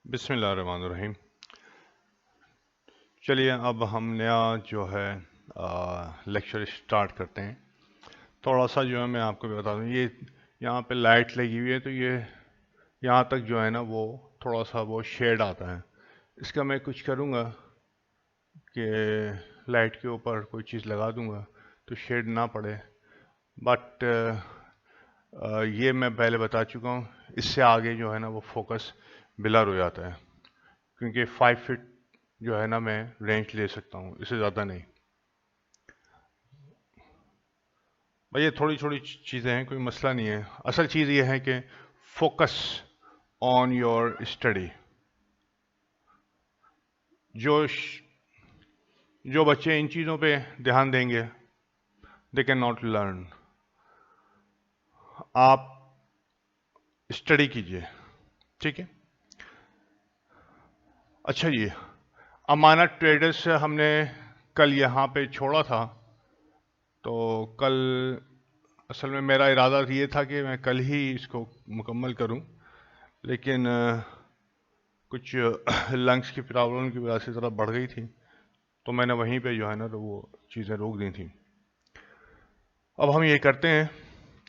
बिस्मिल्लाहिर्रहमानिर्रहीम। चलिए अब हम नया जो है लेक्चर स्टार्ट करते हैं। थोड़ा सा जो है मैं आपको बता दूं, ये यहाँ पे लाइट लगी हुई है तो ये यहाँ तक जो है ना वो थोड़ा सा वो शेड आता है। इसका मैं कुछ करूँगा कि लाइट के ऊपर कोई चीज़ लगा दूँगा तो शेड ना पड़े। बट ये मैं पहले बता चुका हूँ, इससे आगे जो है ना वो फोकस ब्लर हो जाता है, क्योंकि 5 फीट जो है ना मैं रेंज ले सकता हूँ, इससे ज़्यादा नहीं। भाई ये थोड़ी थोड़ी चीज़ें हैं, कोई मसला नहीं है। असल चीज़ ये है कि फोकस ऑन योर स्टडी। जो जो बच्चे इन चीज़ों पे ध्यान देंगे दे कैन नॉट लर्न। आप स्टडी कीजिए, ठीक है। अच्छा जी, अमानत ट्रेडर्स से हमने कल यहाँ पे छोड़ा था, तो कल असल में मेरा इरादा ये था कि मैं कल ही इसको मुकम्मल करूं, लेकिन कुछ लंग्स की प्रॉब्लम की वजह से ज़रा बढ़ गई थी, तो मैंने वहीं पे जो है ना तो वो चीज़ें रोक दी थी। अब हम ये करते हैं,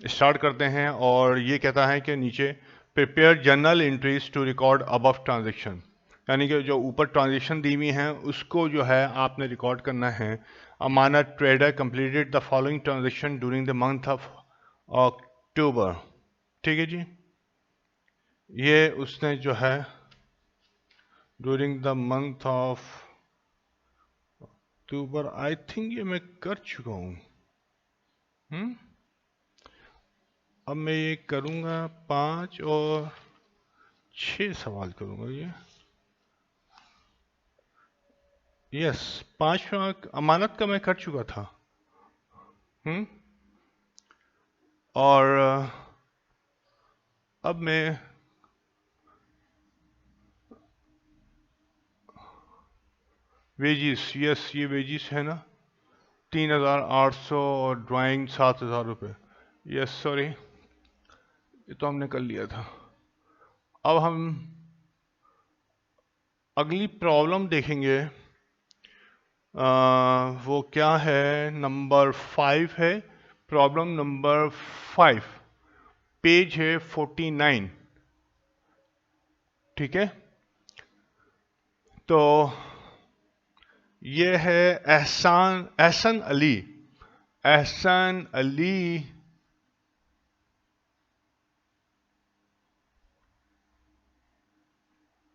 स्टार्ट करते हैं, और ये कहता है कि नीचे prepare journal entries to record above transaction, यानी कि जो ऊपर ट्रांजेक्शन दी हुई हैं उसको जो है आपने रिकॉर्ड करना है। Amanat trader completed the following transaction during the month of October. ठीक है जी, ये उसने जो है during the month of October, I think ये मैं कर चुका हूँ। अब मैं ये करूँगा 5 और 6 सवाल करूँगा ये। यस, 5वां अमानत का मैं कर चुका था। और अब मैं वेजिस, यस ये वेजिस है ना, 3,800 और ड्राइंग 7,000 रुपये। यस सॉरी, ये तो हमने कर लिया था। अब हम अगली प्रॉब्लम देखेंगे। वो क्या है, नंबर 5 है, प्रॉब्लम नंबर 5, पेज है 49। ठीक है, तो ये है एहसन अली। एहसन अली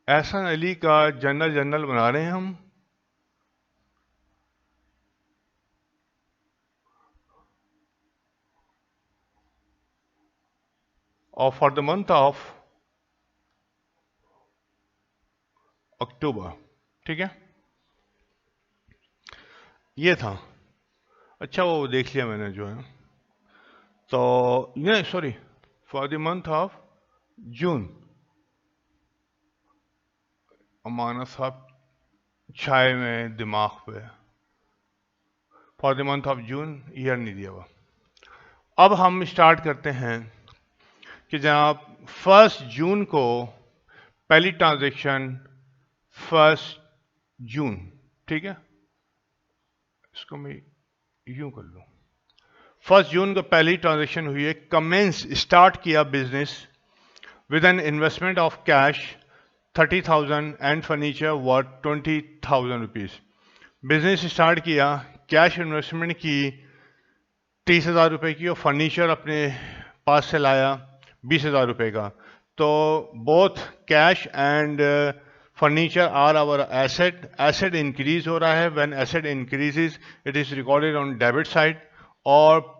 एहसन अली का जर्नल बना रहे हैं हम। और for the month of October, ठीक है, ये था। अच्छा वो देख लिया मैंने जो है, तो ये sorry, for the month of June. Amana साहब छाए में दिमाग पे, for the month of June year नहीं दिया हुआ। अब हम स्टार्ट करते हैं कि जनाब 1 जून को पहली ट्रांजेक्शन 1 जून, ठीक है, इसको मैं यूं कर लूं। 1 जून को पहली ट्रांजेक्शन हुई है। कमेंस स्टार्ट किया business with an investment of cash 30,000 and furniture worth 20,000 rupees. Business start किया, कैश इन्वेस्टमेंट की 30,000 रुपए की, और फर्नीचर अपने पास से लाया 20,000 रुपए का। तो both cash and furniture are our asset. Asset increase हो रहा है, when asset increases it is recorded on debit side. और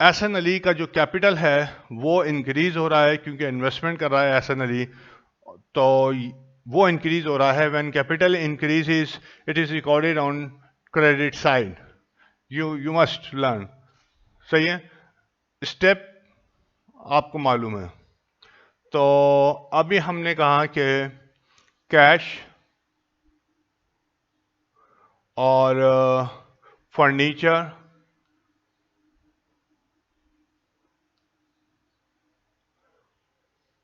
एहसन अली का जो कैपिटल है वो इंक्रीज हो रहा है क्योंकि इन्वेस्टमेंट कर रहा है एहसन अली, तो वो इंक्रीज हो रहा है। When capital increases it is recorded on credit side. You must learn. सही है, स्टेप आपको मालूम है। तो अभी हमने कहा कि कैश और फर्नीचर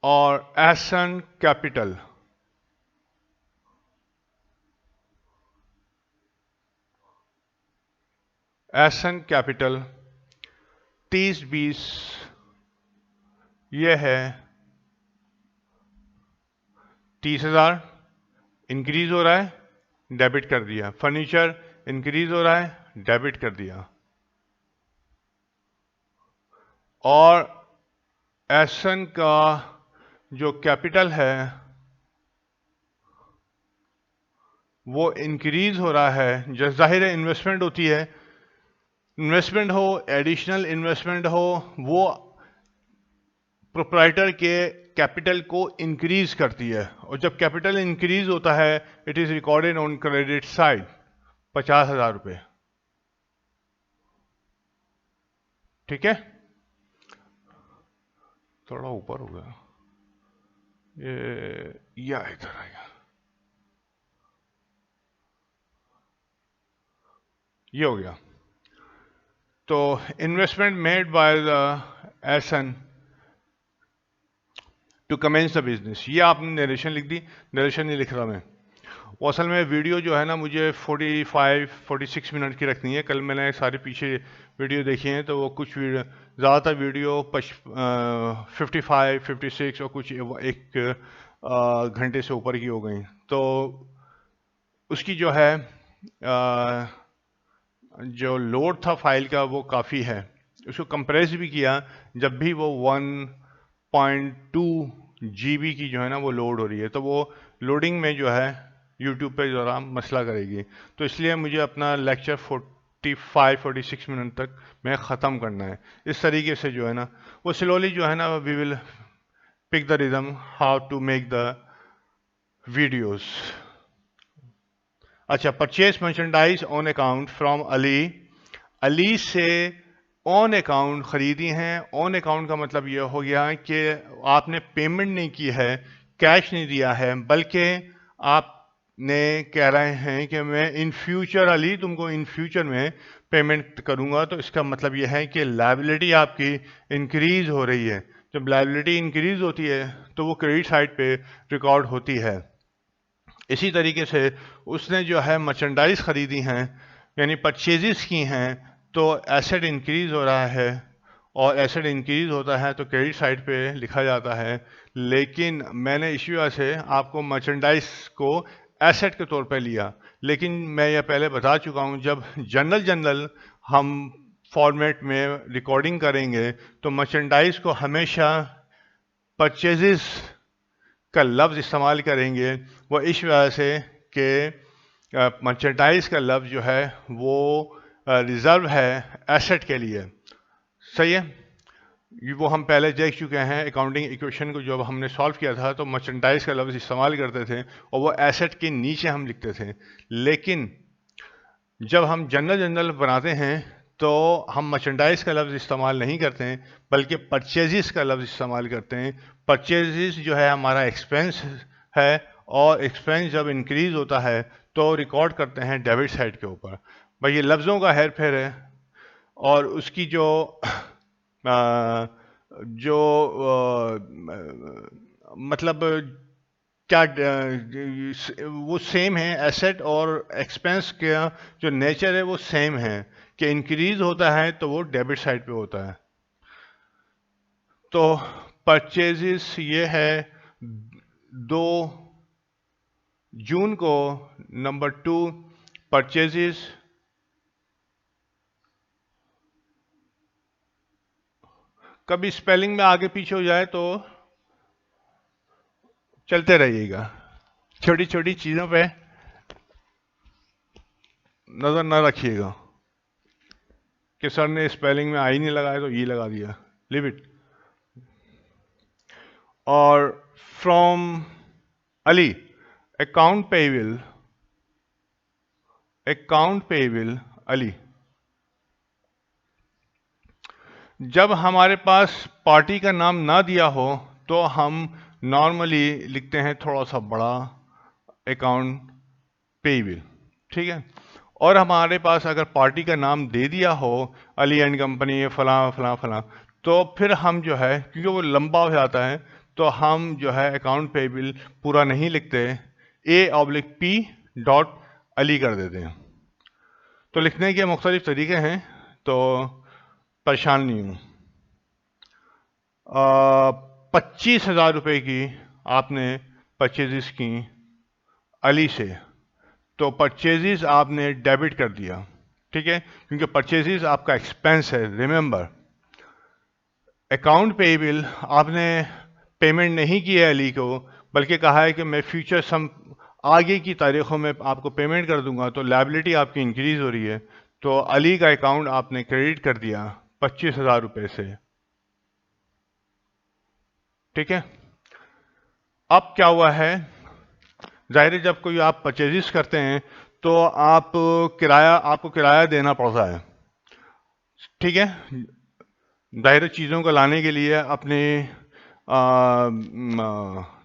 और एहसन कैपिटल, एहसन कैपिटल 30-20 ये है 30,000 इंक्रीज हो रहा है, डेबिट कर दिया। फर्नीचर इंक्रीज हो रहा है, डेबिट कर दिया। और एहसन का जो कैपिटल है वो इंक्रीज हो रहा है। जैसे जाहिर है इन्वेस्टमेंट होती है, इन्वेस्टमेंट हो, एडिशनल इन्वेस्टमेंट हो, वो प्रोप्राइटर के कैपिटल को इंक्रीज करती है। और जब कैपिटल इंक्रीज होता है it is recorded on credit side 50,000 रुपये। ठीक है, थोड़ा ऊपर हो गया ये, या इधर आएगा, ये हो गया। तो investment made by the Ehsan to commence the business, ये आपने नरेशन लिख दी, नरेशन नहीं लिख रहा मैं। वो असल में वीडियो जो है ना मुझे 45-46 मिनट की रखनी है। कल मैंने सारे पीछे वीडियो देखी हैं तो वो कुछ ज़्यादातर वीडियो 55-56 और कुछ एक घंटे से ऊपर की हो गई। तो उसकी जो है जो लोड था फाइल का वो काफ़ी है। उसको कंप्रेस भी किया, जब भी वो 1.2 GB की जो है ना वो लोड हो रही है, तो वो लोडिंग में जो है यूट्यूब पे ज़रा मसला करेगी। तो इसलिए मुझे अपना लेक्चर 45-46 मिनट तक मैं ख़त्म करना है। इस तरीके से जो है ना वो स्लोली जो है ना we will pick the rhythm how to make the videos. अच्छा, purchase merchandise on account from Ali, Ali से ऑन अकाउंट ख़रीदी हैं। ऑन अकाउंट का मतलब ये हो गया कि आपने पेमेंट नहीं की है, कैश नहीं दिया है, बल्कि आपने कह रहे हैं कि मैं इन फ्यूचर अली तुमको इन फ्यूचर में पेमेंट करूंगा। तो इसका मतलब यह है कि लायबिलिटी आपकी इंक्रीज हो रही है। जब लायबिलिटी इंक्रीज होती है तो वो क्रेडिट साइड पे रिकॉर्ड होती है। इसी तरीके से उसने जो है मर्चेंडाइज ख़रीदी हैं यानी परचेजेस की हैं, तो एसेट इंक्रीज हो रहा है, और एसेट इंक्रीज होता है तो क्रेडिट साइड पे लिखा जाता है। लेकिन मैंने इस वजह से आपको मर्चेंडाइज को एसेट के तौर पे लिया, लेकिन मैं ये पहले बता चुका हूँ जब जनरल हम फॉर्मेट में रिकॉर्डिंग करेंगे तो मर्चेंडाइज को हमेशा परचेजेस का लफ्ज़ इस्तेमाल करेंगे। वो इस वजह से कि मर्चेंडाइज का लफ्ज़ जो है वो रिज़र्व है एसेट के लिए। सही है, वो हम पहले देख चुके हैं। अकाउंटिंग इक्वेशन को जब हमने सॉल्व किया था तो मर्चेंडाइज का लफ्ज़ इस्तेमाल करते थे और वो एसेट के नीचे हम लिखते थे। लेकिन जब हम जनरल बनाते हैं तो हम मर्चेंडाइज का लफ्ज़ इस्तेमाल नहीं करते हैं, बल्कि परचेजेस का लफ्ज़ इस्तेमाल करते हैं। परचेजेस जो है हमारा एक्सपेंस है, और एक्सपेंस जब इंक्रीज होता है तो रिकॉर्ड करते हैं डेबिट साइड के ऊपर। भाई ये लफ्ज़ों का हेर फेर है, और उसकी जो जो मतलब क्या वो सेम है। एसेट और एक्सपेंस का जो नेचर है वो सेम है कि इंक्रीज होता है तो वो डेबिट साइड पे होता है। तो परचेजेस ये है 2 जून को। नंबर 2 परचेजेस कभी स्पेलिंग में आगे पीछे हो जाए तो चलते रहिएगा, छोटी छोटी चीज़ों पे नज़र न रखिएगा कि सर ने स्पेलिंग में आई नहीं लगाया तो ई लगा दिया, लिव इट। और from Ali account payable, account payable Ali. जब हमारे पास पार्टी का नाम ना दिया हो तो हम नॉर्मली लिखते हैं थोड़ा सा बड़ा अकाउंट पेबल, ठीक है। और हमारे पास अगर पार्टी का नाम दे दिया हो अली एंड कंपनी फलां फलां फलां, तो फिर हम जो है क्योंकि वो लंबा हो जाता है तो हम जो है अकाउंट पेबल पूरा नहीं लिखते, A/P डॉट अली कर देते हैं। तो लिखने के मुख्तलिफ तरीके हैं, तो परेशान नहीं हूँ। 25,000 रुपये की आपने परचेजेस की अली से, तो परचेजेस आपने डेबिट कर दिया, ठीक है, क्योंकि परचेजेस आपका एक्सपेंस है। रिमेंबर, अकाउंट पेबल आपने पेमेंट नहीं की है अली को, बल्कि कहा है कि मैं फ्यूचर सम आगे की तारीखों में आपको पेमेंट कर दूंगा, तो लायबिलिटी आपकी इंक्रीज हो रही है। तो अली का अकाउंट आपने क्रेडिट कर दिया 25,000 रुपये से, ठीक है। अब क्या हुआ है, जाहिर है जब कोई आप परचेजिस करते हैं तो आपको किराया देना पड़ता है, ठीक है। जाहिर है चीज़ों को लाने के लिए अपने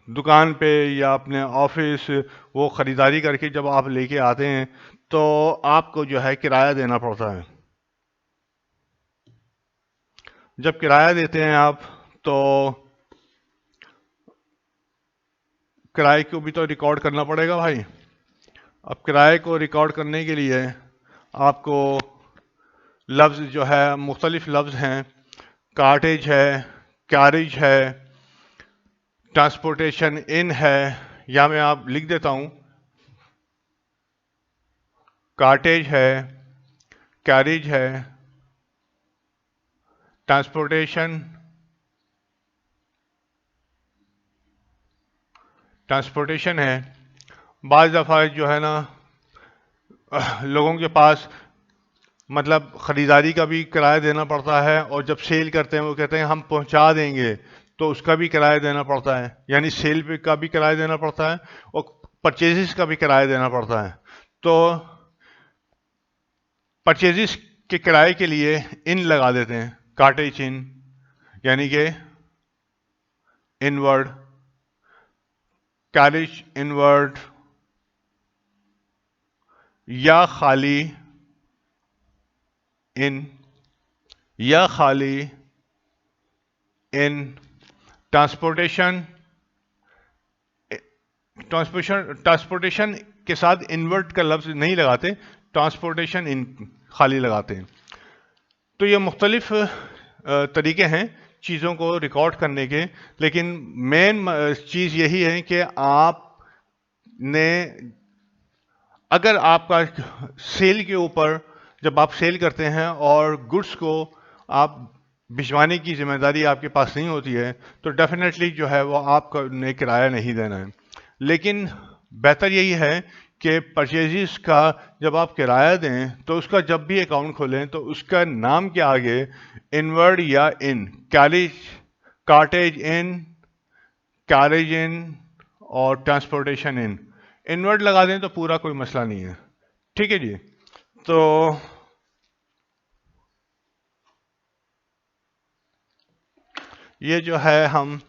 दुकान पे या अपने ऑफिस वो ख़रीदारी करके जब आप लेके आते हैं तो आपको जो है किराया देना पड़ता है। जब किराया देते हैं आप, तो किराए को भी तो रिकॉर्ड करना पड़ेगा भाई। अब किराए को रिकॉर्ड करने के लिए आपको लफ्ज़ जो है, मुख्तलिफ लफ्ज़ हैं, कार्टेज है, कैरेज है, ट्रांसपोर्टेशन इन है, या मैं आप लिख देता हूँ, कार्टेज है, कैरेज है, ट्रांसपोर्टेशन है। बाज़ दफ़ा जो है ना लोगों के पास मतलब ख़रीदारी का भी किराया देना पड़ता है, और जब सेल करते हैं वो कहते हैं हम पहुंचा देंगे, तो उसका भी किराया देना पड़ता है, यानी सेल पे का भी किराया देना पड़ता है और परचेजिस का भी किराया देना पड़ता है। तो परचेजिस के किराए के लिए इन लगा देते हैं, कार्टेज इन, यानी कि इनवर्ड, कैरेज इनवर्ड, या खाली इन, या खाली इन। ट्रांसपोर्टेशन ट्रांसपोर्टेशन के साथ इन्वर्ट का लफ्ज नहीं लगाते, ट्रांसपोर्टेशन इन खाली लगाते हैं। तो ये मुख्तलिफ तरीके हैं चीज़ों को रिकॉर्ड करने के, लेकिन मेन चीज़ यही है कि आपने, अगर आपका सेल के ऊपर, जब आप सेल करते हैं और गुड्स को आप भिजवाने की जिम्मेदारी आपके पास नहीं होती है, तो डेफिनेटली जो है वो आपको ने किराया नहीं देना है। लेकिन बेहतर यही है कि परचेजिस का जब आप किराया दें तो उसका जब भी अकाउंट खोलें तो उसका नाम के आगे इनवर्ड या इन, कार्टेज इन, कैरेज इन और ट्रांसपोर्टेशन इन, इनवर्ड लगा दें तो पूरा कोई मसला नहीं है, ठीक है जी। तो ये जो है हम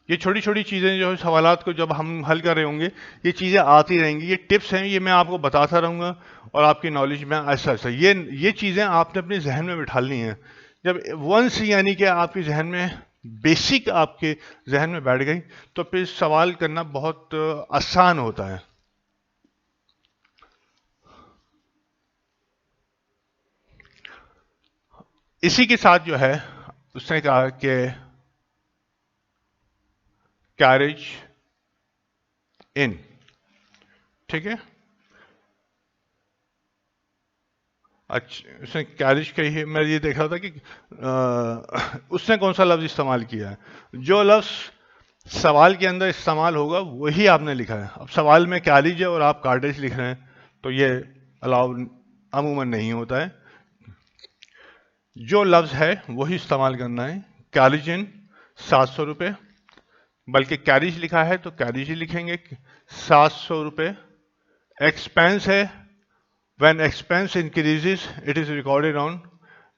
ये छोटी छोटी चीज़ें जो सवालात को जब हम हल कर रहे होंगे, ये चीज़ें आती रहेंगी, ये टिप्स हैं, ये मैं आपको बताता रहूँगा और आपकी नॉलेज में ऐसा ऐसा ये चीज़ें आपने अपने जहन में बिठा ली हैं। जब वंस यानी कि आपके जहन में बेसिक आपके जहन में बैठ गई, तो फिर सवाल करना बहुत आसान होता है। इसी के साथ जो है उसने कहा कि कैरेज इन, ठीक है। अच्छा, उसने कैरिज का ही मैं ये देख रहा था कि उसने कौन सा लफ्ज़ इस्तेमाल किया है। जो लफ्ज़ सवाल के अंदर इस्तेमाल होगा वही आपने लिखा है। अब सवाल में कैरिज है और आप कार्टेज लिख रहे हैं, तो ये अलाउ अमूमन नहीं होता है। जो लफ्ज़ है वही इस्तेमाल करना है। कैरिज इन 700 रुपये, बल्कि कैरिज लिखा है तो कैरिज ही लिखेंगे, 700 रुपये। एक्सपेंस है, when expense increases it is recorded on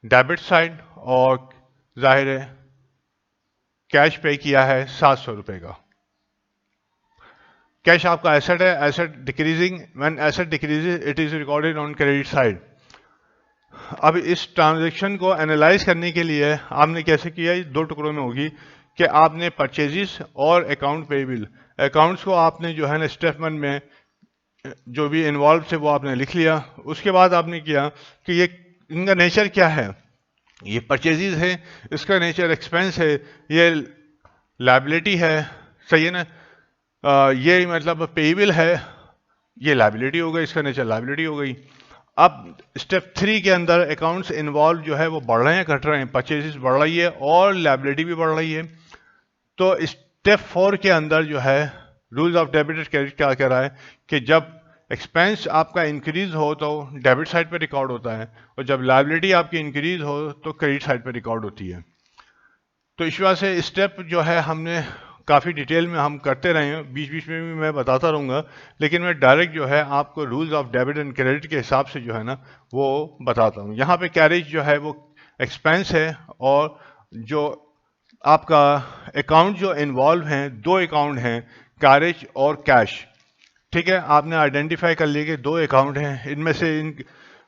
debit side, और जाहिर है कैश पे किया है 700 रुपये का। कैश आपका एसेट है, asset decreasing, when asset decreases it is recorded on credit side. अब इस ट्रांजैक्शन को एनालाइज करने के लिए आपने कैसे किया, दो टुकड़ों में होगी कि आपने परचेजेस और अकाउंट पेएबल, अकाउंट्स को आपने जो है ना स्टेप 1 में जो भी इन्वॉल्व थे वो आपने लिख लिया। उसके बाद आपने किया कि ये इनका नेचर क्या है, ये परचेजेस है, इसका नेचर एक्सपेंस है, ये लायबिलिटी है, सही है ना, ये मतलब पेएबल है, ये लायबिलिटी हो गई, इसका नेचर लायबिलिटी हो गई। अब स्टेप 3 के अंदर अकाउंट्स इन्वॉल्व जो है वो बढ़ रहे हैं घट रहे हैं, परचेजेस बढ़ रही है और लायबिलिटी भी बढ़ रही है। तो स्टेप 4 के अंदर जो है rules of debit and credit क्या कह रहा है कि जब एक्सपेंस आपका इंक्रीज हो तो डेबिट साइड पे रिकॉर्ड होता है, और जब लायबिलिटी आपकी इंक्रीज हो तो क्रेडिट साइड पे रिकॉर्ड होती है। तो इस वजह से स्टेप जो है हमने काफ़ी डिटेल में हम करते रहे हैं, बीच बीच में भी मैं बताता रहूँगा, लेकिन मैं डायरेक्ट जो है आपको rules of debit and credit के हिसाब से जो है ना वो बताता हूँ। यहाँ पे कैरेज जो है वो एक्सपेंस है, और जो आपका अकाउंट जो इन्वॉल्व हैं, 2 अकाउंट हैं, कैरेज और कैश। ठीक है, आपने आइडेंटिफाई कर लिया कि 2 अकाउंट हैं, इनमें से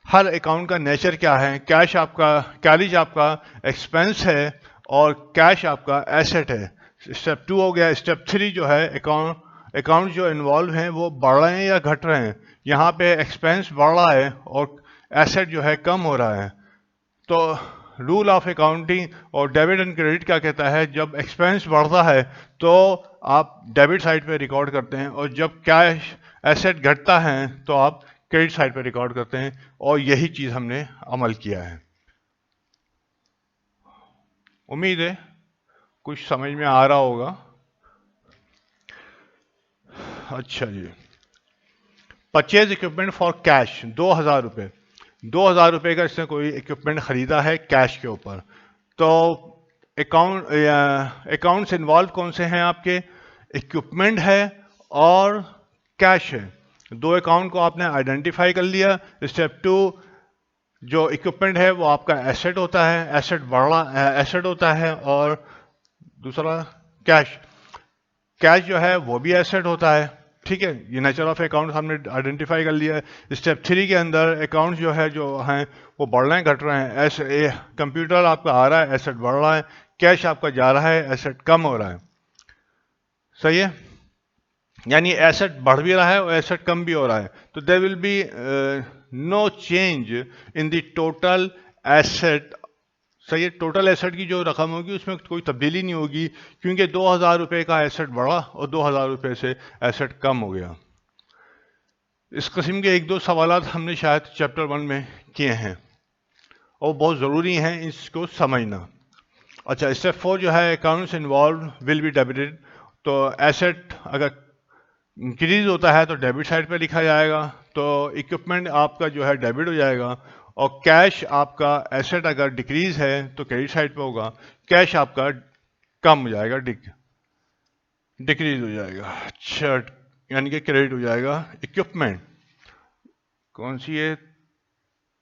हर अकाउंट का नेचर क्या है। कैश आपका, कैरेज आपका एक्सपेंस है और कैश आपका एसेट है। स्टेप 2 हो गया। स्टेप 3 जो है अकाउंट जो इन्वॉल्व हैं वो बढ़ रहे हैं या घट रहे हैं। यहाँ पे एक्सपेंस बढ़ रहा है और एसेट जो है कम हो रहा है। तो रूल ऑफ अकाउंटिंग और डेबिट एंड क्रेडिट क्या कहता है, जब एक्सपेंस बढ़ता है तो आप डेबिट साइड पे रिकॉर्ड करते हैं, और जब कैश एसेट घटता है तो आप क्रेडिट साइड पे रिकॉर्ड करते हैं। और यही चीज़ हमने अमल किया है। उम्मीद है कुछ समझ में आ रहा होगा। अच्छा जी, परचेज इक्विपमेंट फॉर कैश 2000 रुपये, 2000 रुपये का इसने कोई इक्विपमेंट खरीदा है कैश के ऊपर। तो अकाउंट्स इन्वॉल्व कौन से हैं आपके, इक्विपमेंट है और कैश है। 2 अकाउंट को आपने आइडेंटिफाई कर लिया। स्टेप 2, जो इक्विपमेंट है वो आपका एसेट होता है, एसेट बड़ा एसेट होता है, और दूसरा कैश, कैश जो है वो भी एसेट होता है। ठीक है, ये नेचर ऑफ अकाउंट हमने आइडेंटिफाई कर लिया है। स्टेप 3 के अंदर अकाउंट्स जो है जो हैं वो बढ़ रहे हैं घट रहे हैं। ऐसे कंप्यूटर आपका आ रहा है, एसेट बढ़ रहा है, कैश आपका जा रहा है, एसेट कम हो रहा है। सही है, यानी एसेट बढ़ भी रहा है और एसेट कम भी हो रहा है। तो there will be no change in the total asset. सही है, टोटल एसेट की जो रकम होगी उसमें कोई तब्दीली नहीं होगी, क्योंकि 2000 रुपये का एसेट बढ़ा और 2000 रुपये से एसेट कम हो गया। इस किस्म के 1-2 सवालात हमने शायद चैप्टर 1 में किए हैं और बहुत ज़रूरी हैं इसको समझना। अच्छा, स्टेप 4 जो है accounts involve will be debited. तो एसेट अगर इंक्रीज होता है तो डेबिट साइड पे लिखा जाएगा, तो इक्विपमेंट आपका जो है डेबिट हो जाएगा, और कैश आपका एसेट अगर डिक्रीज है तो क्रेडिट साइड पे होगा, कैश आपका कम हो जाएगा, डिक्रीज हो जाएगा। अच्छा, यानी कि क्रेडिट हो जाएगा। इक्विपमेंट कौन सी है,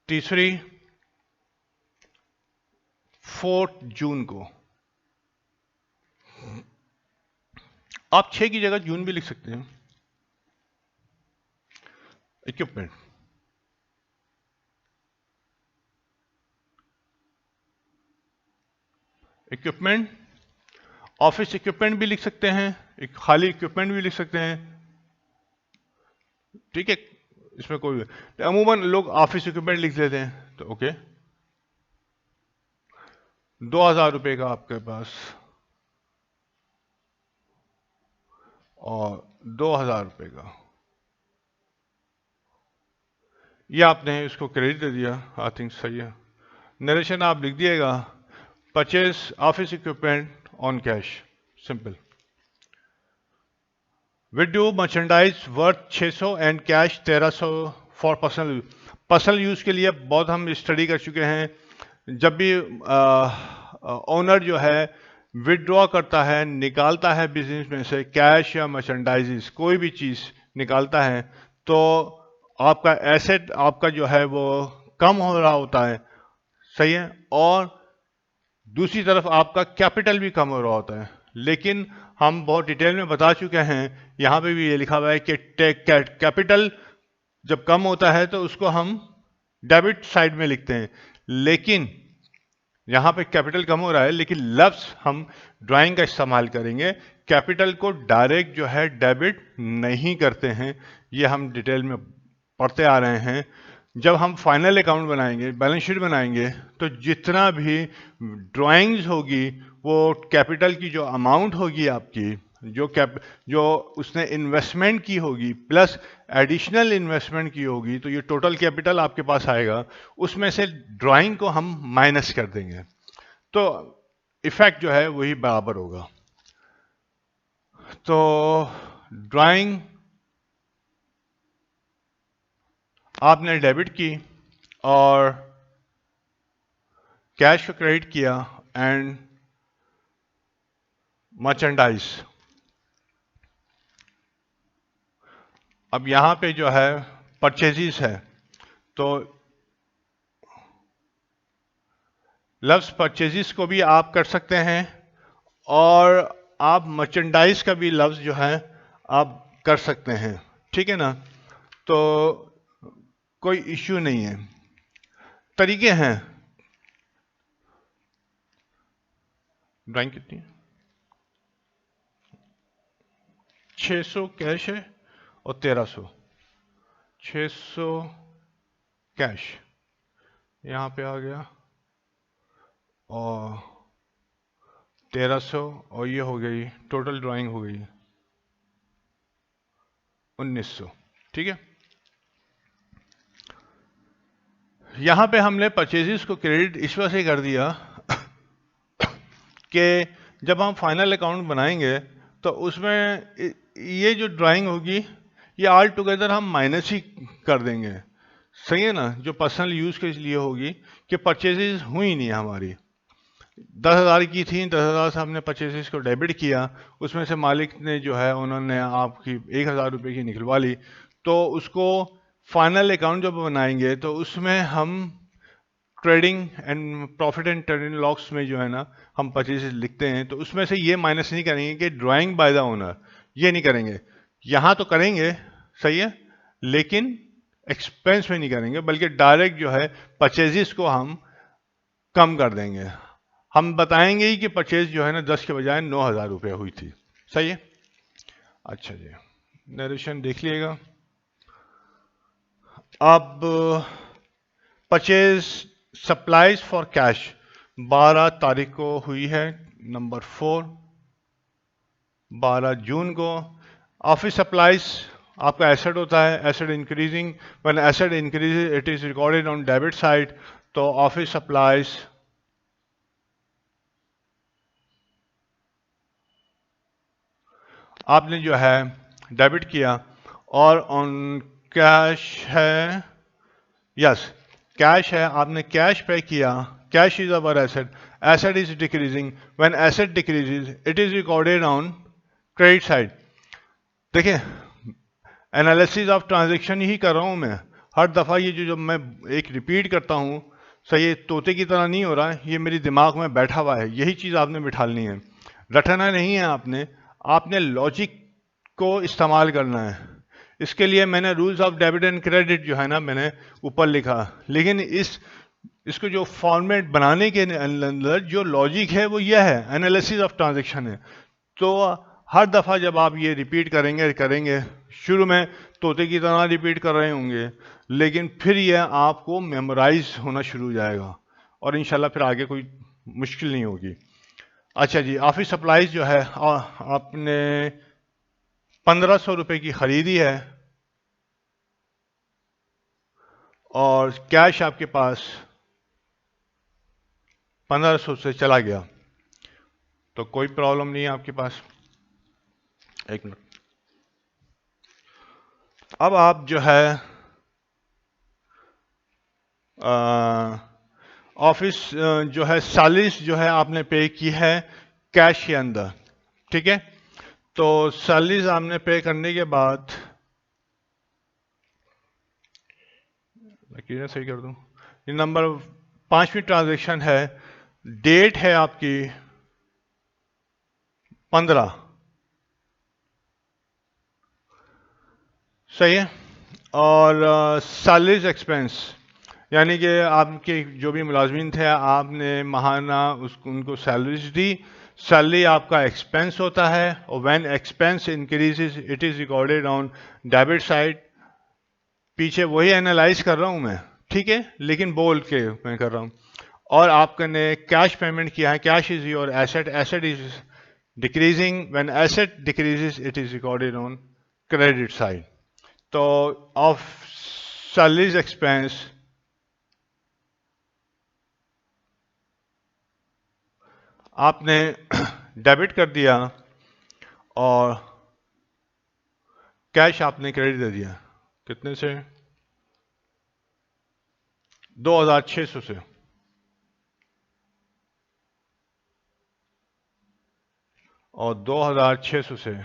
तीसरी 4 जून को। आप 6 की जगह जून भी लिख सकते हैं। इक्विपमेंट, इक्विपमेंट, ऑफिस इक्विपमेंट भी लिख सकते हैं, एक खाली इक्विपमेंट भी लिख सकते हैं। ठीक है, इसमें कोई तो अमूमन लोग ऑफिस इक्विपमेंट लिख देते हैं, तो ओके। 2000 रुपये का आपके पास और 2000 रुपये का, ये आपने इसको क्रेडिट दे दिया। आई थिंक सही है। नरेशन आप लिख दिएगा, purchase office equipment on cash, simple. Withdrew merchandise worth 600 and cash 1300 for personal use के लिए बहुत हम स्टडी कर चुके हैं। जब भी ओनर जो है विड्रॉ करता है, निकालता है बिजनेस में से कैश या मर्चेंडाइजेस कोई भी चीज़ निकालता है, तो आपका एसेट आपका जो है वो कम हो रहा होता है। सही है, और दूसरी तरफ आपका कैपिटल भी कम हो रहा होता है। लेकिन हम बहुत डिटेल में बता चुके हैं, यहाँ पे भी ये लिखा हुआ है कि कैपिटल जब कम होता है तो उसको हम डेबिट साइड में लिखते हैं, लेकिन यहाँ पे कैपिटल कम हो रहा है, लेकिन लफ्ज हम ड्राइंग का इस्तेमाल करेंगे। कैपिटल को डायरेक्ट जो है डेबिट नहीं करते हैं, ये हम डिटेल में पढ़ते आ रहे हैं। जब हम फाइनल अकाउंट बनाएंगे, बैलेंस शीट बनाएंगे, तो जितना भी ड्राइंग्स होगी वो कैपिटल की जो अमाउंट होगी आपकी, जो उसने इन्वेस्टमेंट की होगी प्लस एडिशनल इन्वेस्टमेंट की होगी, तो ये टोटल कैपिटल आपके पास आएगा। उसमें से ड्राइंग को हम माइनस कर देंगे, तो इफेक्ट जो है वही बराबर होगा। तो ड्राइंग आपने डेबिट की और कैश को क्रेडिट किया एंड मर्चेंडाइज। अब यहां पे जो है परचेजेस है, तो लफ्ज परचेजेस को भी आप कर सकते हैं और आप मर्चेंडाइज का भी लफ्ज जो है आप कर सकते हैं, ठीक है ना। तो कोई इश्यू नहीं है, तरीके हैं। ड्राइंग कितनी है? 600 कैश है और 1300। 600 कैश यहां पे आ गया और 1300, और ये हो गई टोटल ड्राइंग हो गई 1900, ठीक है। यहां पे हमने परचेजेस को क्रेडिट इस वजह से कर दिया कि जब हम फाइनल अकाउंट बनाएंगे तो उसमें ये जो ड्राइंग होगी ये ऑल टुगेदर हम माइनस ही कर देंगे, सही है ना। जो पर्सनल यूज के लिए होगी कि परचेजेस हुई नहीं हमारी, 10,000 की थी, 10,000 से हमने परचेजेस को डेबिट किया, उसमें से मालिक ने जो है उन्होंने आपकी 1,000 रुपये की निकलवा ली, तो उसको फाइनल अकाउंट जब बनाएंगे तो उसमें हम trading and profit and trading loss में जो है ना हम परचेजेस लिखते हैं, तो उसमें से ये माइनस नहीं करेंगे कि ड्राइंग बाय द ओनर, ये नहीं करेंगे। यहाँ तो करेंगे, सही है, लेकिन एक्सपेंस में नहीं करेंगे, बल्कि डायरेक्ट जो है परचेजेस को हम कम कर देंगे। हम बताएंगे ही कि परचेज जो है ना 10 के बजाय 9,000 रुपये हुई थी, सही है। अच्छा जी, नरेशन देख लीजिएगा। अब परचेज सप्लाईज फॉर कैश 12 तारीख को हुई है, नंबर 4, 12 जून को। ऑफिस सप्लाईज आपका एसेट होता है, asset increasing, when asset increases it is recorded on debit side. तो ऑफिस सप्लाईज आपने जो है डेबिट किया, और ऑन कैश है, यस कैश है, आपने कैश पे किया। Cash is our asset, asset is decreasing, when asset decreases it is recorded on credit side. देखिए एनालिसिस ऑफ ट्रांजैक्शन ही कर रहा हूं मैं, हर दफा ये जो मैं एक रिपीट करता हूं, सही है, तोते की तरह नहीं हो रहा है, ये मेरी दिमाग में बैठा हुआ है, यही चीज आपने बिठालनी है, रटना नहीं है आपने, आपने लॉजिक को इस्तेमाल करना है। इसके लिए मैंने rules of debit and credit जो है ना मैंने ऊपर लिखा, लेकिन इसको जो फॉर्मेट बनाने के अंदर जो लॉजिक है वो यह है, एनालिसिस ऑफ ट्रांजैक्शन है। तो हर दफा जब आप ये रिपीट करेंगे, शुरू में तोते की तरह रिपीट कर रहे होंगे, लेकिन फिर यह आपको मेमोराइज होना शुरू हो जाएगा और इंशाल्लाह फिर आगे कोई मुश्किल नहीं होगी। अच्छा जी, ऑफिस सप्लाईज जो है आपने 1,500 रुपए की खरीदी है और कैश आपके पास 1,500 से चला गया, तो कोई प्रॉब्लम नहीं है आपके पास। एक मिनट, अब आप जो है ऑफिस जो है 40 जो है आपने पे की है कैश के अंदर, ठीक है। तो 40 आपने पे करने के बाद, मैं सही कर दूं, ये नंबर 5वीं ट्रांजैक्शन है, डेट है आपकी 15, सही है, और 40 एक्सपेंस यानी कि आपके जो भी मुलाजमीन थे आपने माहाना उनको सैलरीज दी। सैलरी आपका एक्सपेंस होता है और when expense increases it is recorded on debit side. पीछे वही एनालाइज कर रहा हूं मैं, ठीक है, लेकिन बोल के मैं कर रहा हूं। और आपने कैश पेमेंट किया है, cash is your asset, asset is decreasing, when asset decreases it is recorded on credit side. तो ऑफ सैलरीज एक्सपेंस आपने डेबिट कर दिया और कैश आपने क्रेडिट दे दिया। कितने से? 2600 से। और 2600 से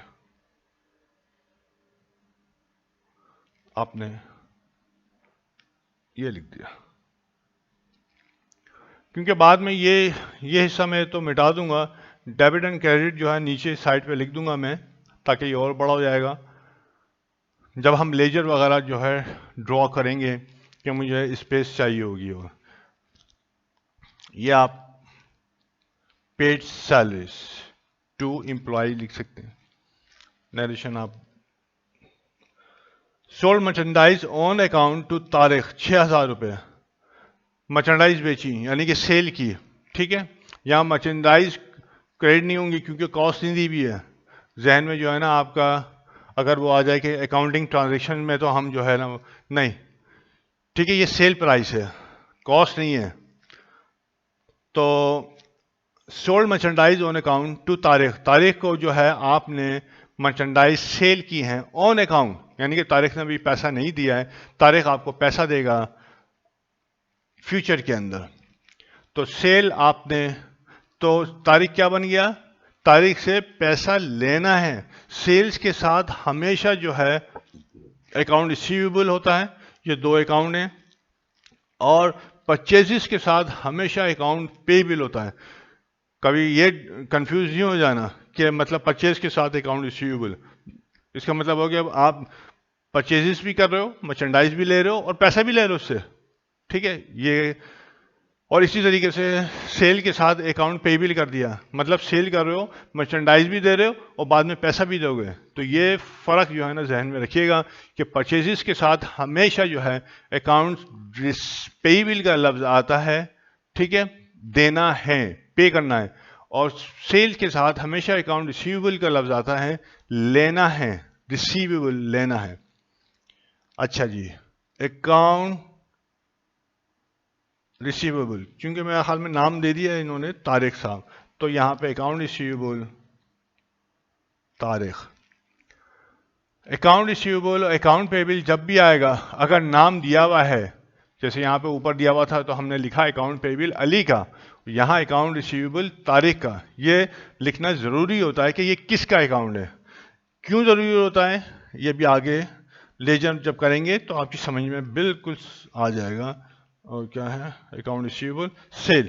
आपने ये लिख दिया, क्योंकि बाद में ये हिस्सा मैं तो मिटा दूंगा। डेबिट एंड क्रेडिट जो है नीचे साइड पे लिख दूंगा मैं, ताकि ये और बड़ा हो जाएगा जब हम लेजर वगैरह जो है ड्रॉ करेंगे कि मुझे स्पेस चाहिए होगी। और ये आप पेड सैलरीज टू एम्प्लॉय लिख सकते हैं। नरेशन आप sold merchandise on account to तारीख 6000 रुपये मर्चेंडाइज बेची, यानी कि सेल की, ठीक है। यहाँ मर्चेंडाइज क्रेडिट नहीं होंगी क्योंकि कॉस्ट नहीं दी भी है। जहन में जो है ना आपका, अगर वो आ जाए कि अकाउंटिंग ट्रांजेक्शन में तो हम जो है ना नहीं, ठीक है, ये सेल प्राइस है, कॉस्ट नहीं है। तो sold merchandise on account to तारीख, तारीख को जो है आपने मर्चेंडाइज सेल की है ऑन अकाउंट, यानी कि तारीख ने भी पैसा नहीं दिया है, तारीख आपको पैसा देगा फ्यूचर के अंदर। तो सेल आपने, तो तारीख क्या बन गया? तारीख से पैसा लेना है। सेल्स के साथ हमेशा जो है अकाउंट रिसीवेबल होता है, ये दो अकाउंट हैं। और परचेजेस के साथ हमेशा अकाउंट पेबल होता है। कभी ये कंफ्यूज नहीं हो जाना कि मतलब परचेज के साथ अकाउंट रिसीवेबल, इसका मतलब हो गया आप परचेजेस भी कर रहे हो, मर्चेंडाइज भी ले रहे हो और पैसा भी ले रहे हो उससे, ठीक है ये। और इसी तरीके से सेल के साथ अकाउंट पेबल कर दिया, मतलब सेल कर रहे हो, मर्चेंडाइज भी दे रहे हो और बाद में पैसा भी दोगे। तो ये फ़र्क जो है ना जहन में रखिएगा कि परचेजेस के साथ हमेशा जो है अकाउंट पेबल का लफ्ज़ आता है, ठीक है, देना है, पे करना है। और सेल के साथ हमेशा अकाउंट रिसीवेबल का लफ्ज़ आता है, लेना है, रिसीवेबल लेना है। अच्छा जी, अकाउंट रिसीवेबल, क्योंकि मेरे हाल में नाम दे दिया है इन्होंने तारिक साहब, तो यहाँ पे account receivable Tariq, account receivable, account payable जब भी आएगा अगर नाम दिया हुआ है, जैसे यहाँ पे ऊपर दिया हुआ था तो हमने लिखा अकाउंट पेबल अली का, यहाँ अकाउंट रिसीवेबल तारिक का, ये लिखना ज़रूरी होता है कि ये किसका अकाउंट है। क्यों ज़रूरी होता है ये भी आगे लेजर जब करेंगे तो आपकी समझ में बिल्कुल आ जाएगा। और क्या है account receivable sale.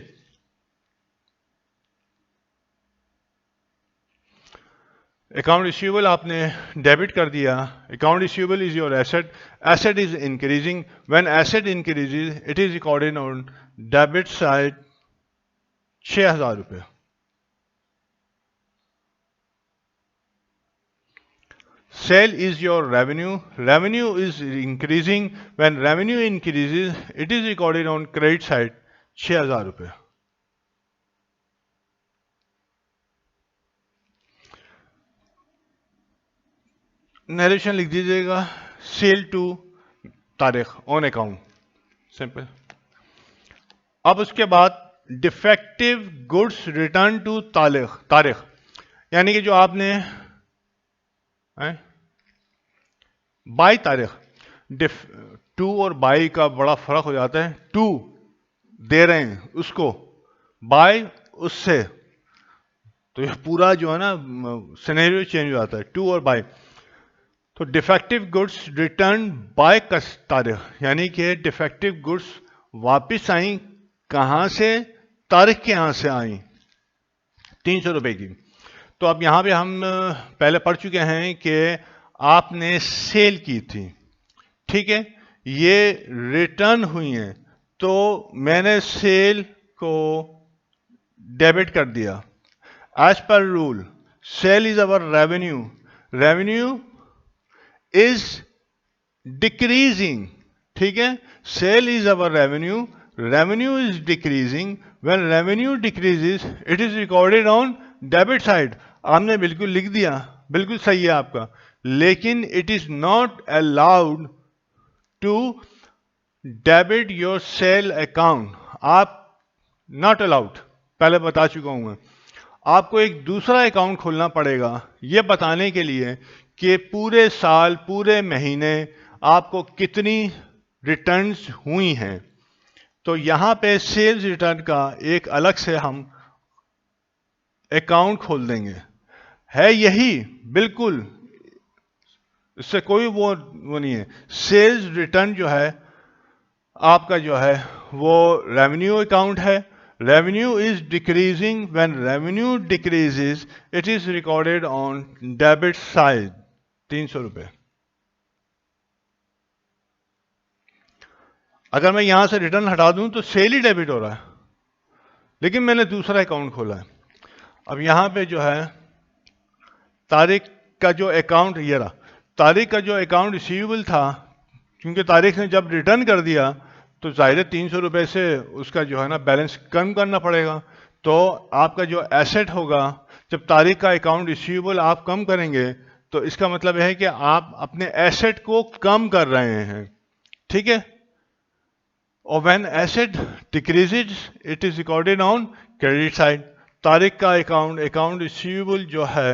Account receivable आपने डेबिट कर दिया। Account receivable is your asset, asset is increasing, when asset increases it is recorded on debit side 6000 रुपये। Sale is your revenue. Revenue is increasing. When revenue increases, it is recorded on credit side 6000 रुपये। Narration लिख दीजिएगा, cell to तारीख on account, simple. अब उसके बाद defective goods return to तारीख, तारीख यानी कि जो आपने बाई तारीख, टू और बाई का बड़ा फर्क हो जाता है। टू दे रहे हैं उसको, बाय उससे, तो यह पूरा जो है ना सिनेरियो चेंज हो जाता है, टू और बाय। तो डिफेक्टिव गुड्स रिटर्न बाय तारीख, यानी कि डिफेक्टिव गुड्स वापस आई कहां से? तारीख के यहां से आई 300 रुपए की। तो अब यहां पे हम पहले पढ़ चुके हैं कि आपने सेल की थी, ठीक है, ये रिटर्न हुई है, तो मैंने सेल को डेबिट कर दिया। As per rule sale is our revenue, revenue is decreasing, ठीक है। Sale is our revenue, revenue is decreasing, when revenue decreases it is recorded on debit side. आपने बिल्कुल लिख दिया, बिल्कुल सही है आपका, लेकिन it is not allowed to debit your sale account. आप नॉट अलाउड, पहले बता चुका हूं मैं। आपको एक दूसरा अकाउंट खोलना पड़ेगा यह बताने के लिए कि पूरे साल पूरे महीने आपको कितनी रिटर्न्स हुई हैं। तो यहां पे सेल्स रिटर्न का एक अलग से हम अकाउंट खोल देंगे। है यही बिल्कुल, इससे कोई वो नहीं है। सेल्स रिटर्न जो है आपका जो है वो रेवेन्यू अकाउंट है। Revenue is decreasing, when revenue decreases it is recorded on debit side. 300 रुपए। अगर मैं यहां से रिटर्न हटा दूं तो सेल ही डेबिट हो रहा है, लेकिन मैंने दूसरा अकाउंट खोला है। अब यहां पे जो है तारिक का जो अकाउंट, ये रहा तारिक का जो अकाउंट रिसीवेबल था, क्योंकि तारिक ने जब रिटर्न कर दिया तो जाहिर है 300 रुपए से उसका जो है ना बैलेंस कम करना पड़ेगा। तो आपका जो एसेट होगा, जब तारिक का अकाउंट रिसीवेबल आप कम करेंगे तो इसका मतलब है कि आप अपने एसेट को कम कर रहे हैं, ठीक है। और when asset decreases it is recorded on credit side. Tariq का अकाउंट अकाउंट रिसीवेबल जो है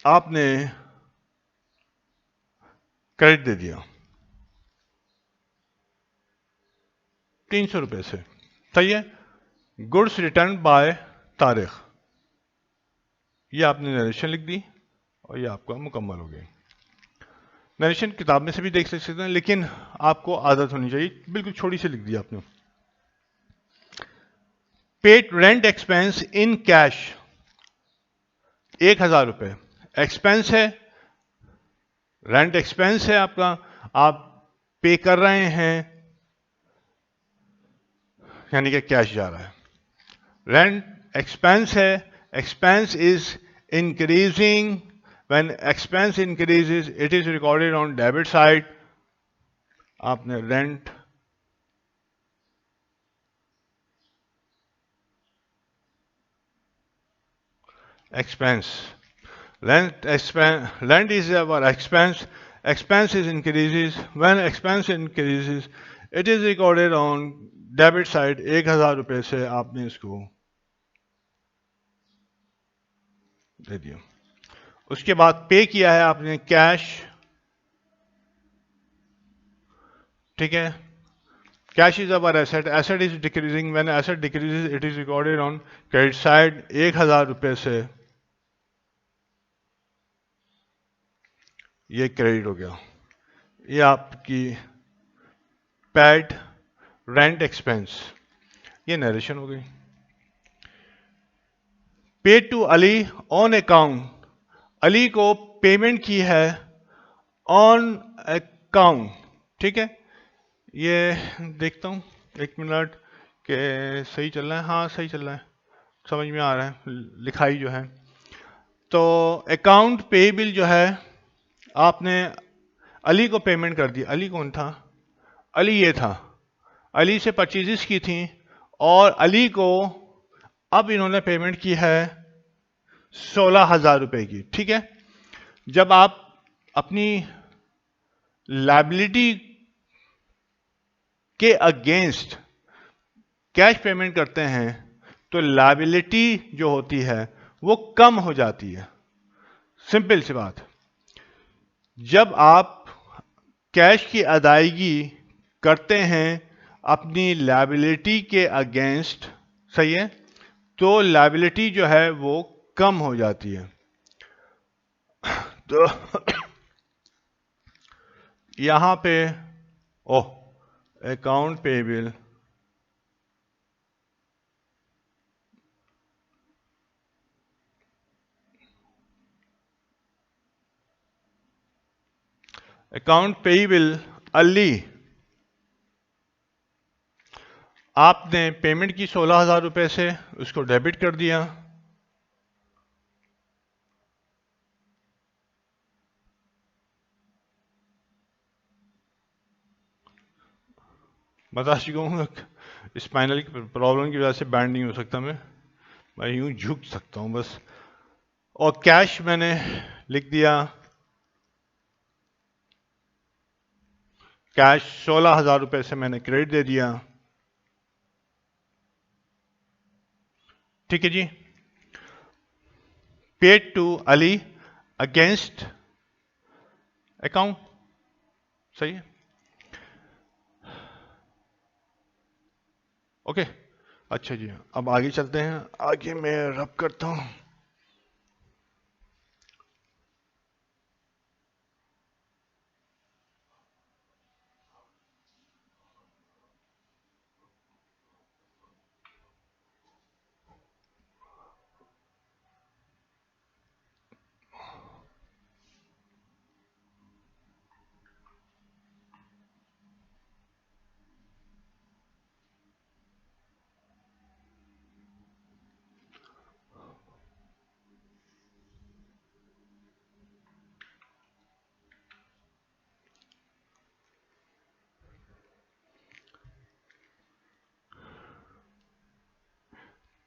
आपने क्रेडिट दे दिया 300 रुपए से, सही है। गुड्स रिटर्न बाय तारिक, ये आपने नरेशन लिख दी और ये आपका मुकम्मल हो गया। नरेशन किताब में से भी देख सकते हैं, लेकिन आपको आदत होनी चाहिए, बिल्कुल छोटी सी लिख दी आपने। Paid rent expense in cash 1000 रुपए एक्सपेंस है, रेंट एक्सपेंस है आपका, आप पे कर रहे हैं, यानी कि कैश जा रहा है। रेंट एक्सपेंस है, expense is increasing, when expense increases it is recorded on debit side. आपने rent expense, rent is our expense, expense is increases, when expense increases it is recorded on debit side. 1000 रुपए से आपने इसको दे दिया। उसके बाद पे किया है आपने कैश, ठीक है। Cash is our asset, asset is decreasing, when asset decreases it is recorded on credit side. 1000 रुपए से ये क्रेडिट हो गया। ये आपकी पेड रेंट एक्सपेंस, ये नरेशन हो गई। Pay to Ali on account, Ali को पेमेंट की है ऑन अकाउंट, ठीक है। ये देखता हूँ एक मिनट के सही चल रहा है, हाँ सही चल रहा है, समझ में आ रहा है लिखाई जो है। तो अकाउंट पेएबल जो है आपने अली को पेमेंट कर दी। अली कौन था? अली ये था, अली से परचेजेस की थी और अली को अब इन्होंने पेमेंट की है 16,000 रुपए की, ठीक है। जब आप अपनी लायबिलिटी के अगेंस्ट कैश पेमेंट करते हैं तो लायबिलिटी जो होती है वो कम हो जाती है, सिंपल सी बात। जब आप कैश की अदायगी करते हैं अपनी लायबिलिटी के अगेंस्ट, सही है, तो लायबिलिटी जो है वो कम हो जाती है। तो यहां पे oh account payable, account payable Ali आपने पेमेंट की 16,000 रुपये से, उसको डेबिट कर दिया। बता चुका हूँ, स्पाइनल की प्रॉब्लम की वजह से बैंड नहीं हो सकता मैं यूं झुक सकता हूँ बस। और कैश मैंने लिख दिया, कैश 16,000 रुपये से मैंने क्रेडिट दे दिया। ठीक है जी। Paid to Ali against account, सही है, ओके। अच्छा जी, अब आगे चलते हैं, आगे मैं रब करता हूं।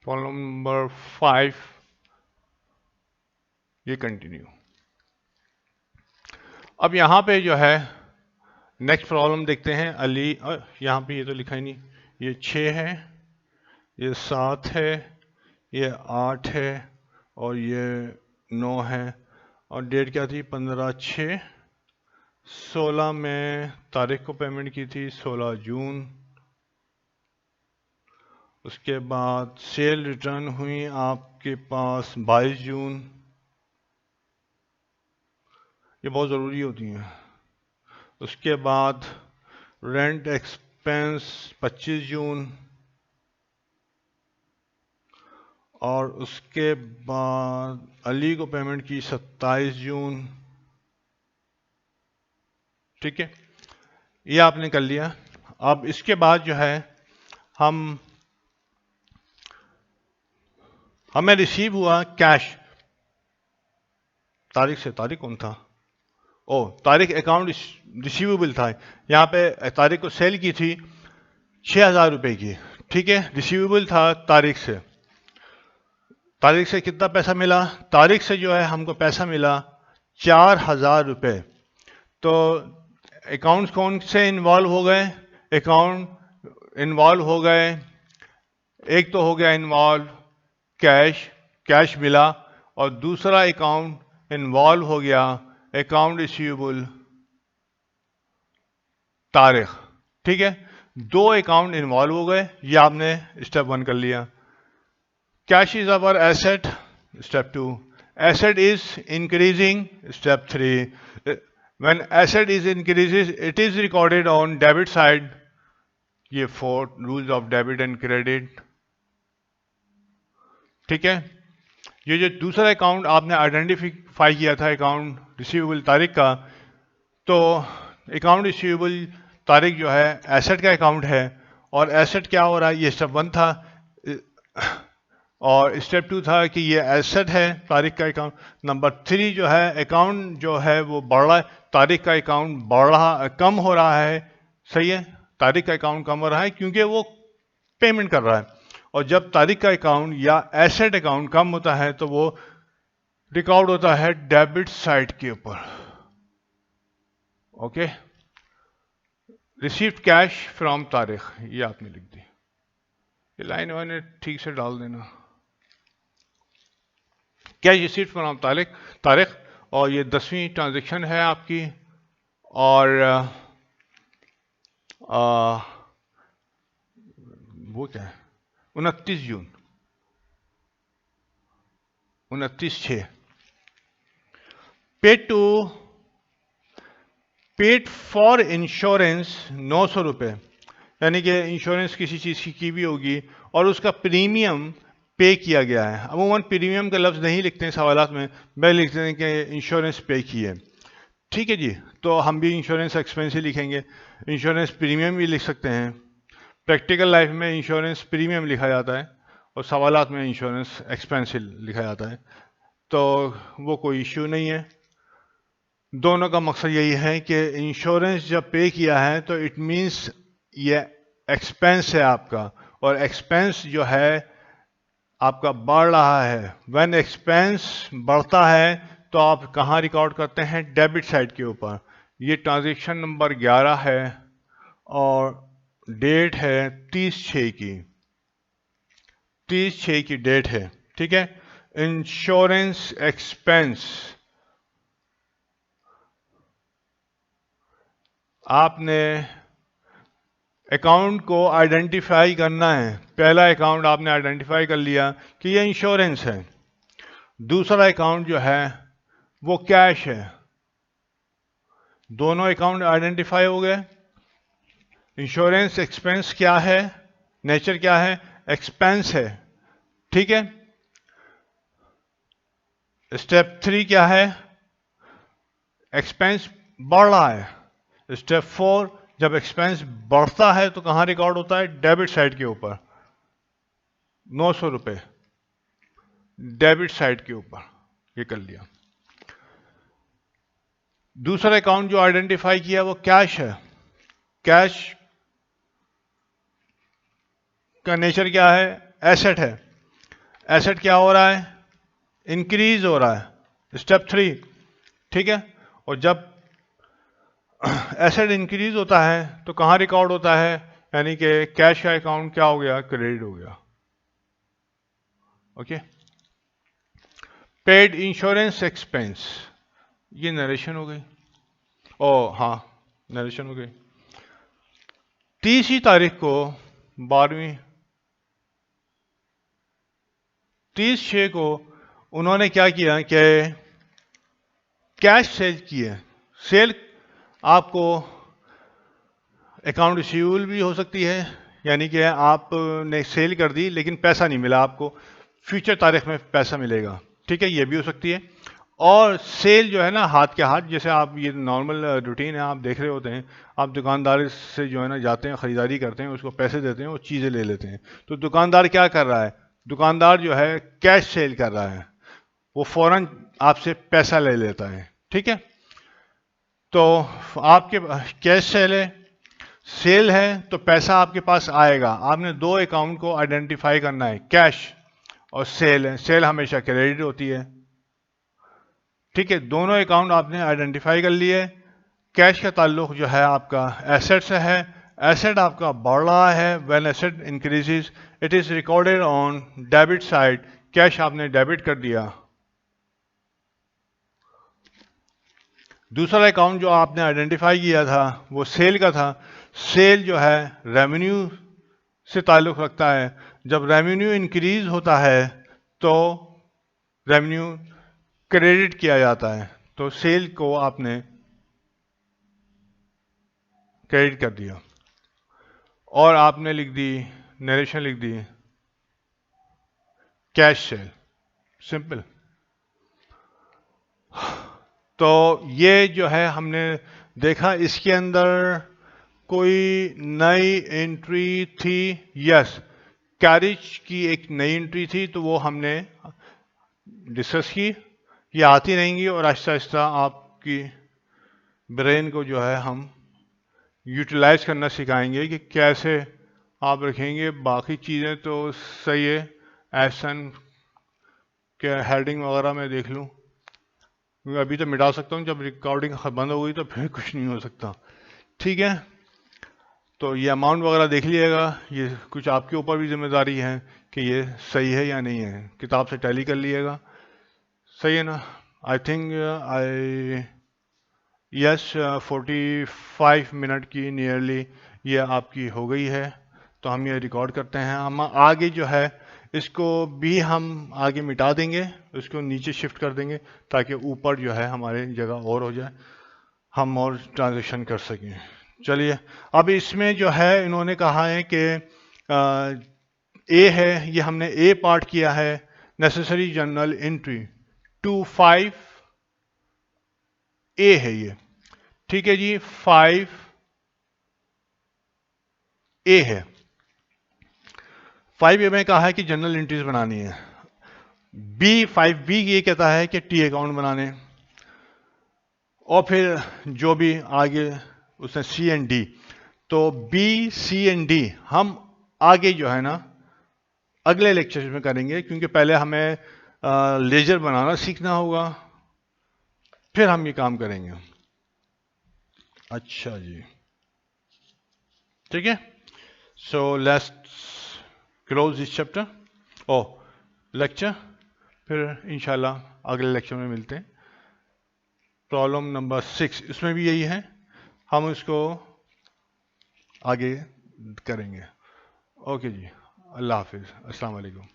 प्रॉब्लम नंबर 5, ये कंटिन्यू। अब यहां पे जो है नेक्स्ट प्रॉब्लम देखते हैं। अली, यहाँ पे ये तो लिखा ही नहीं, ये 6 है, ये 7 है, ये 8 है, और ये 9 है, और डेट क्या थी, 15/6। 16 में तारीख को पेमेंट की थी, 16 जून। उसके बाद सेल रिटर्न हुई आपके पास 22 जून। ये बहुत ज़रूरी होती हैं। उसके बाद रेंट एक्सपेंस 25 जून, और उसके बाद अली को पेमेंट की 27 जून। ठीक है, ये आपने कर लिया। अब इसके बाद जो है हमें रिसीव हुआ कैश, तारीख से, तारीख कौन था, ओ तारीख अकाउंट रिसीवेबल था। यहाँ पे तारीख को सेल की थी 6,000 रुपये की, ठीक है, रिसीवेबल था तारीख से। तारीख से कितना पैसा मिला, तारीख से जो है हमको पैसा मिला 4,000 रुपये। तो अकाउंट्स कौन से इन्वॉल्व हो गए, अकाउंट इन्वॉल्व हो गए, एक तो हो गया इन्वॉल्व कैश, कैश मिला, और दूसरा अकाउंट इन्वॉल्व हो गया अकाउंट रिसीवेबल तारीख। ठीक है, दो अकाउंट इन्वॉल्व हो गए, ये आपने स्टेप 1 कर लिया। Cash is our asset, step 2। Asset is increasing, step 3। When asset is increases it is recorded on debit side, ये 4 rules of debit and credit. ठीक है, ये जो दूसरा अकाउंट आपने आइडेंटिफाई किया था अकाउंट रिसीवेबल तारीख का, तो अकाउंट रिसीवेबल तारीख जो है एसेट का अकाउंट है, और एसेट क्या हो रहा है, ये स्टेप 1 था, और स्टेप 2 था कि ये एसेट है तारीख का अकाउंट। नंबर 3 जो है अकाउंट जो है वो बढ़ रहा है, तारीख का अकाउंट बढ़ रहा, कम हो रहा है, सही है, तारीख का अकाउंट कम हो रहा है क्योंकि वो पेमेंट कर रहा है। और जब तारीख का अकाउंट या एसेट अकाउंट कम होता है तो वो रिकॉर्ड होता है डेबिट साइड के ऊपर। ओके, रिसीव्ड कैश फ्रॉम तारीख, ये आपने लिख दी, ये लाइन वाइन ठीक से डाल देना, कैश रिसीव्ड फ्रॉम तारीख। और ये 10वीं ट्रांजेक्शन है आपकी, और वो क्या है, 29 जून, 29/6। पेड फॉर इंश्योरेंस 900 रुपये, यानी कि इंश्योरेंस किसी चीज़ की भी होगी और उसका प्रीमियम पे किया गया है। अमूमन प्रीमियम का लफ्ज़ नहीं लिखते हैं सवालात में, मैं लिखते हैं कि इंश्योरेंस पे की है। ठीक है जी, तो हम भी इंश्योरेंस एक्सपेंस ही लिखेंगे, इंश्योरेंस प्रीमियम भी लिख सकते हैं। प्रैक्टिकल लाइफ में इंश्योरेंस प्रीमियम लिखा जाता है और सवालात में इंश्योरेंस एक्सपेंस लिखा जाता है, तो वो कोई इश्यू नहीं है। दोनों का मकसद यही है कि इंश्योरेंस जब पे किया है तो इट मीन्स ये एक्सपेंस है आपका, और एक्सपेंस जो है आपका बढ़ रहा है। व्हेन एक्सपेंस बढ़ता है तो आप कहाँ रिकॉर्ड करते हैं? डेबिट साइड के ऊपर। ये ट्रांजैक्शन नंबर 11 है और डेट है 30/6 की, 30/6 की डेट है, ठीक है। इंश्योरेंस एक्सपेंस आपने अकाउंट को आइडेंटिफाई करना है। पहला अकाउंट आपने आइडेंटिफाई कर लिया कि ये इंश्योरेंस है, दूसरा अकाउंट जो है वो कैश है। दोनों अकाउंट आइडेंटिफाई हो गए। इंश्योरेंस एक्सपेंस क्या है? नेचर क्या है? एक्सपेंस है, ठीक है। स्टेप 3 क्या है? एक्सपेंस बढ़ रहा है। स्टेप 4, जब एक्सपेंस बढ़ता है तो कहां रिकॉर्ड होता है? डेबिट साइड के ऊपर। 900 रुपए डेबिट साइड के ऊपर, ये कर लिया। दूसरा अकाउंट जो आइडेंटिफाई किया वो कैश है। कैश का नेचर क्या है? एसेट है। एसेट क्या हो रहा है? इंक्रीज हो रहा है। स्टेप 3, ठीक है। और जब एसेट इंक्रीज होता है तो कहां रिकॉर्ड होता है? यानी कि कैश का अकाउंट क्या हो गया? क्रेडिट हो गया। ओके। पेड इंश्योरेंस एक्सपेंस, ये नरेशन हो गई। ओ हाँ, नरेशन हो गई। 30 तारीख को 12वीं 30/6 को उन्होंने क्या किया कि कैश सेल किए। सेल आपको अकाउंट रिसीवेबल भी हो सकती है, यानी कि आपने सेल कर दी लेकिन पैसा नहीं मिला आपको, फ्यूचर तारीख में पैसा मिलेगा, ठीक है, ये भी हो सकती है। और सेल जो है ना हाथ के हाथ, जैसे आप ये नॉर्मल रूटीन है, आप देख रहे होते हैं, आप दुकानदार से जो है ना जाते हैं, ख़रीदारी करते हैं, उसको पैसे देते हैं, वो चीज़ें ले लेते हैं। तो दुकानदार क्या कर रहा है? दुकानदार जो है कैश सेल कर रहा है, वो फौरन आपसे पैसा ले लेता है, ठीक है। तो आपके कैश सेल है तो पैसा आपके पास आएगा। आपने दो अकाउंट को आइडेंटिफाई करना है, कैश और सेल है। सेल हमेशा क्रेडिट होती है, ठीक है। दोनों अकाउंट आपने आइडेंटिफाई कर लिए। कैश का ताल्लुक जो है आपका एसेट से है। एसेट आपका बढ़ रहा है। When asset increases it is recorded on debit side. Cash आपने डेबिट कर दिया। दूसरा अकाउंट जो आपने आइडेंटिफाई किया था वो सेल का था। सेल जो है रेवेन्यू से ताल्लुक़ रखता है। जब रेवेन्यू इंक्रीज होता है तो रेवेन्यू क्रेडिट किया जाता है, तो सेल को आपने क्रेडिट कर दिया और आपने लिख दी, नरेशन लिख दी, कैश सेल। सिंपल। तो ये जो है हमने देखा, इसके अंदर कोई नई एंट्री थी? यस, कैरिज की एक नई एंट्री थी, तो वो हमने डिस्कस की। ये आती रहेंगी और आहिस्ता आहिस्ता आपकी ब्रेन को जो है हम यूटिलाइज करना सिखाएंगे कि कैसे आप रखेंगे। बाकी चीज़ें तो सही है। एसन के हेडिंग वगैरह मैं देख लूँ, अभी तो मिटा सकता हूँ, जब रिकॉर्डिंग बंद हो गई तो फिर कुछ नहीं हो सकता, ठीक है। तो ये अमाउंट वगैरह देख लीजिएगा। ये कुछ आपके ऊपर भी जिम्मेदारी है कि ये सही है या नहीं है। किताब से टैली कर लीजिएगा, सही है ना? I think I yes 45 minute की नियरली ये आपकी हो गई है। तो हम ये रिकॉर्ड करते हैं। हम आगे जो है इसको भी हम आगे मिटा देंगे, उसको नीचे शिफ्ट कर देंगे ताकि ऊपर जो है हमारे जगह और हो जाए, हम और ट्रांजेक्शन कर सकें। चलिए, अब इसमें जो है इन्होंने कहा है कि ए है, ये हमने ए पार्ट किया है। नेसेसरी जर्नल एंट्री 25 ए है ये, ठीक है जी। 5 ए है, 5A में कहा है कि जनरल एंट्रीज बनानी है। B5B ये कहता है कि टी अकाउंट बनाने, और फिर जो भी आगे उसने C&D, तो B, C एंड D हम आगे जो है ना अगले लेक्चर में करेंगे, क्योंकि पहले हमें लेजर बनाना सीखना होगा, फिर हम ये काम करेंगे। अच्छा जी, ठीक है। So let's close this chapter or lecture, फिर इंशाल्लाह अगले लेक्चर में मिलते हैं। प्रॉब्लम नंबर 6 इसमें भी यही है, हम इसको आगे करेंगे। ओके जी, अल्लाह हाफिज़, अस्सलाम वालेकुम।